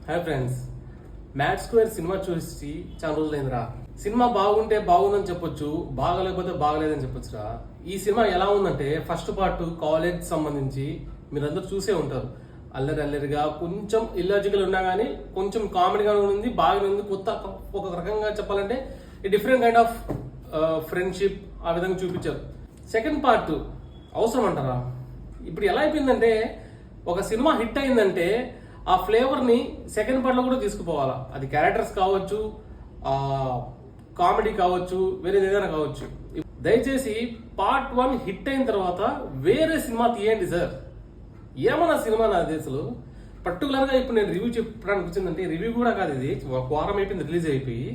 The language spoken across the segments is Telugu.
Hi friends, mad square cinema చూసి చాలా రోజులైందిరా. సినిమా బాగుంటే బాగుందని చెప్పొచ్చు, బాగలేకపోతే బాగలేదని చెప్పొచ్చురా. ఈ సినిమా ఎలా ఉందంటే ఫస్ట్ పార్ట్ కాలేజ్ సంబంధించి మీరందరూ చూసే ఉంటారు. అల్లరి అల్లరిగా కొంచెం ఇల్లాజికల్ ఉన్నా కానీ కొంచెం కామెడీగా ఉంది, బాగానే ఉంది. కొత్త ఒక రకంగా చెప్పాలంటే డిఫరెంట్ కైండ్ ఆఫ్ ఫ్రెండ్షిప్ ఆ విధంగా చూపించారు. సెకండ్ పార్ట్ అవసరం అంటారా? ఇప్పుడు ఎలా అయిపోయిందంటే ఒక సినిమా హిట్ అయిందంటే ఆ ఫ్లేవర్ని సెకండ్ పార్ట్లో కూడా తీసుకుపోవాలా. అది క్యారెక్టర్స్ కావచ్చు, కామెడీ కావచ్చు, వేరే ఏదైనా కావచ్చు. దయచేసి పార్ట్ 1 హిట్ అయిన తర్వాత వేరే సినిమా తీయండి సార్. ఏమన్నా సినిమా నా దేశంలో పర్టికులర్గా ఇప్పుడు నేను రివ్యూ చెప్పడానికి వచ్చిందంటే రివ్యూ కూడా కాదు, ఇది ఒక వారం అయిపోయింది రిలీజ్ అయిపోయి.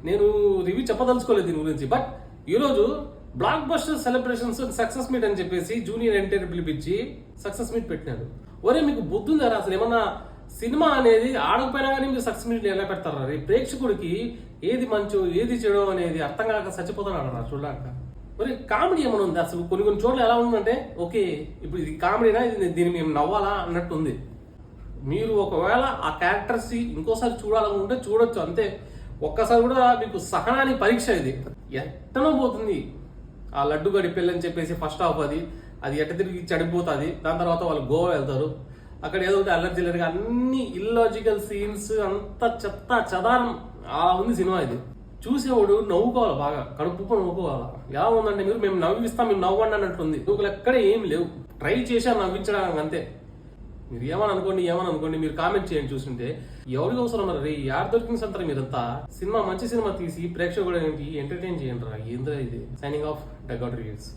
నేను రివ్యూ చెప్పదలుచుకోలేదు దీని గురించి. బట్ ఈరోజు block buster celebrations success meet అని చెప్పేసి జూనియర్ ఎన్టీఆర్ పిలిపించి సక్సెస్ మీట్ పెట్టినాడు. ఒరే మీకు బుద్ధి ఉందా అసలు? ఏమన్నా సినిమా అనేది ఆడకపోయినా కానీ మీరు సక్సెస్ మీట్ ఎలా పెడతారా? రేపు ప్రేక్షకుడికి ఏది మంచో ఏది చెడో అనేది అర్థం కాక చచ్చిపోతున్నాడు రా చూడక. మరి కామెడీ ఏమైనా ఉంది అసలు? కొన్ని చోట్ల ఎలా ఉందంటే ఓకే ఇప్పుడు ఇది కామెడీనా, ఇది దీన్ని మేము నవ్వాలా అన్నట్టు ఉంది. మీరు ఒకవేళ ఆ క్యారెక్టర్స్ ఇంకోసారి చూడాలనుకుంటే చూడొచ్చు, అంతే. ఒక్కసారి కూడా మీకు సహనానికి పరీక్ష. ఇది ఎట్టనో పోతుంది. ఆ లడ్డు గడి పెళ్ళని చెప్పేసి ఫస్ట్ హాఫ్ అది ఎట్ట తిరిగి చెడిపోతుంది. దాని తర్వాత వాళ్ళు గోవా వెళ్తారు. అక్కడ ఏదో ఒకటి అల్లర్జిల్లర్గా అన్ని ఇల్లాజికల్ సీన్స్, అంత చెత్త చదారం అలా ఉంది సినిమా. ఇది చూసేవాడు నవ్వుకోవాలి, బాగా కడుపుకు నవ్వుకోవాలి. ఎలా ఉందంటే మేము నవ్విస్తాం, మేము నవ్వండి అన్నట్టుంది. నవ్వులు ఎక్కడ ఏం లేవు. ట్రై చేసి నవ్వించడానికి అంతే. మీరు ఏమని అనుకోండి, మీరు కామెంట్ చేయండి. చూస్తుంటే ఎవరికి అవసరం మరి యాడ్ దొరికిన సంతరం మీరంతా సినిమా మంచి సినిమా తీసి ప్రేక్షకుడు ఎంటర్టైన్ చేయండి రా. ఏంద్రా ఇది? Signing off dugout reviews.